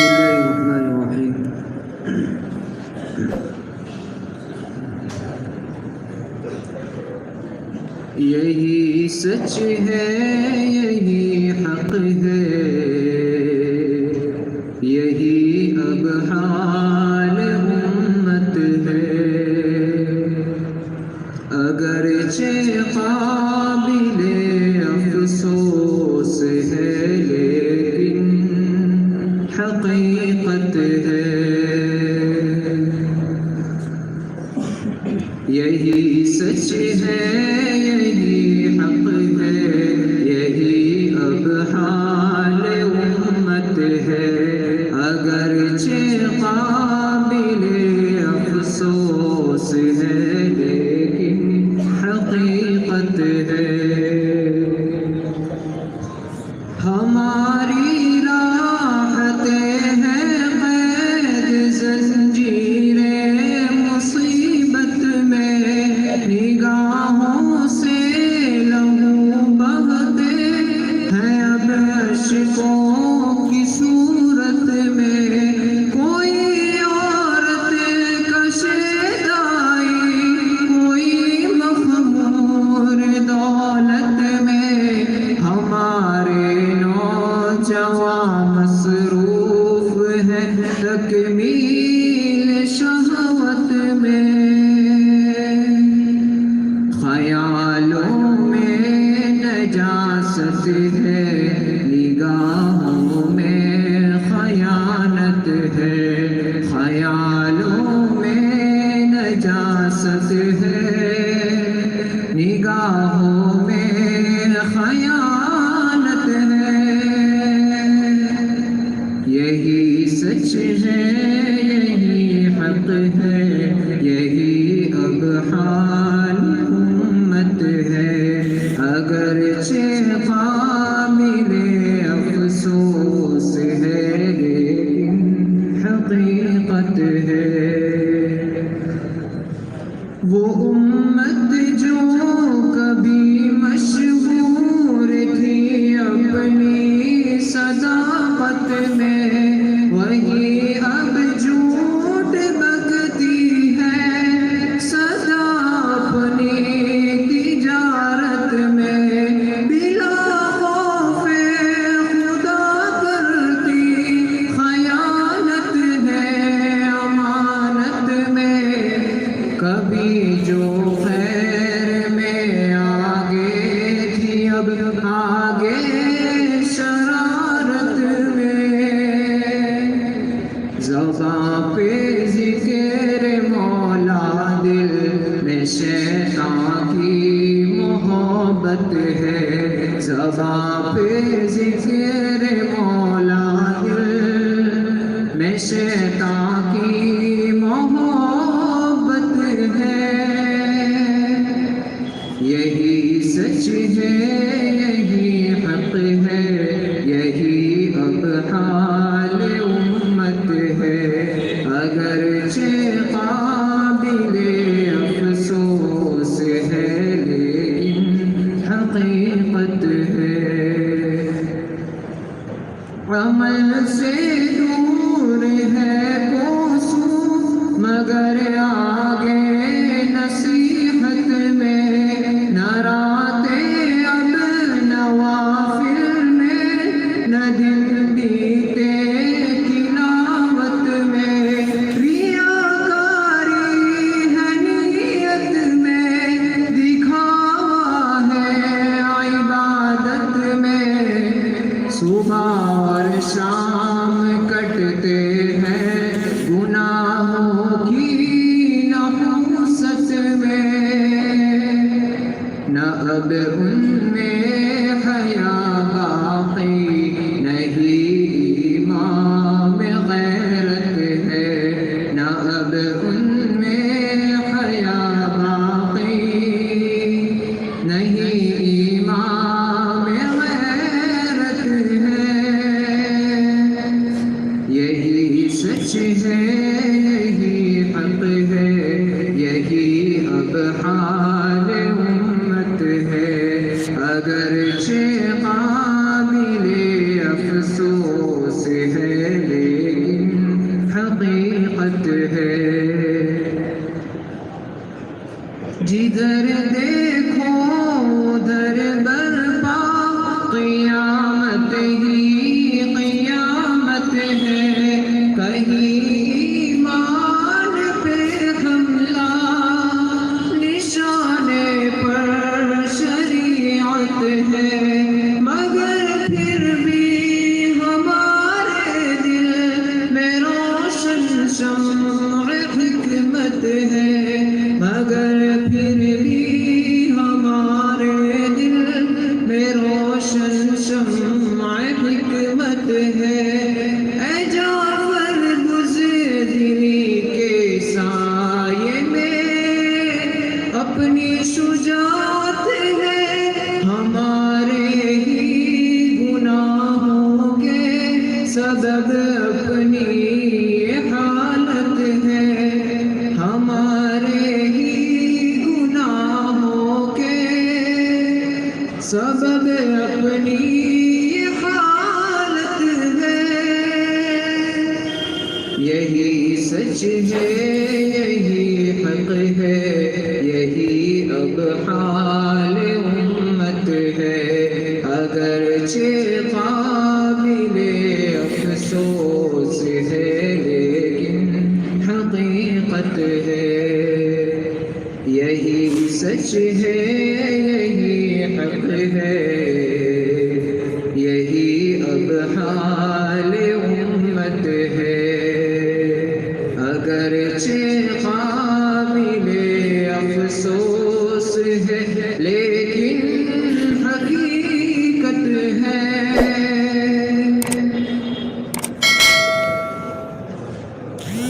بسم الله الرحمن الرحيم. یہی سچ ہے، یہی حق ہے، یہی اب حال امت ہے، اگرچہ قابل افسوس ہے لیکن حقیقت ہے. یہی سچ ہے، یہی حق ہے، یہی اب حال امت ہے، اگرچہ قابل افسوس ہے لیکن حقیقت ہے. ہماری راحتیں ہیں قید زنجیریں مصیبت میں، نگاہوں سے لہو بہتے ہیں اب اشکوں کی صورت میں. کوئی عورت کشیدائی، کوئی مخمور دولت میں، ہمارے نوجوان مصروف ہے تکمیل شہوت میں. خیالوں میں نجاست ہے، نگاہوں میں خیانت ہے. خیالوں میں نجاست ہے، نگاہوں میں خیانت ہے. یہی سچ ہے، یہی حق ہے، یہی اب حال امت ہے، اگرچہ قابل افسوس ہے لیکن حقیقت ہے. وہ امت جو کبھی مشہور تھی اپنی صداقت میں، وہی اب جھوٹ بکتی ہے سدا اپنی تجارت میں. بلا خوف خدا کرتی خیانت ہے امانت میں. کبھی جو خیر میں آگے تھی اب آگے شرارت میں. زباں پہ ذکر مولا، دل میں شیطان کی محبت ہے. زباں پہ ذکر مولا، دل میں شیطان کی محبت ہے. یہی سچ ہے، یہی حق ہے، یہی اب حال امت ہے، اگرچہ قابل افسوس ہے لیکن حقیقت ہے. عمل سے دور ہے کوسوں مگر آگے نصیحت میں. نہ راتیں اب نوافل میں، نہ دن بیتے تلاوت میں. ریاکاری ہے نیت میں، دکھاوا ہے عبادت میں. صبح اور شام کٹتے ہیں گناہوں کی نحوست میں. نہ اب ان میں حیا باقی نہیں، امام غیرت ہے. نہ اب ان میں حیا باقی نہیں، امام غیرت ہے. قیامت ہی قیامت ہے، کہیں ایمان پہ حملہ، نشانے پر شریعت ہے، مگر پھر بھی ہمارے دل میں روشن شمع حکمت ہے، مگر پھر بھی ہمارے دل میں روشن شمع حکمت ہے۔ اے جعفر بزدلی کے سائے میں اپنی شجاعت ہے، ہمارے ہی گناہوں کے سبب اپنی حالت ہے، ہمارے ہی گناہوں کے سبب اپنی حالت ہے۔ یہی سچ ہے، یہی حق ہے، یہی اب حال امت ہے، اگرچہ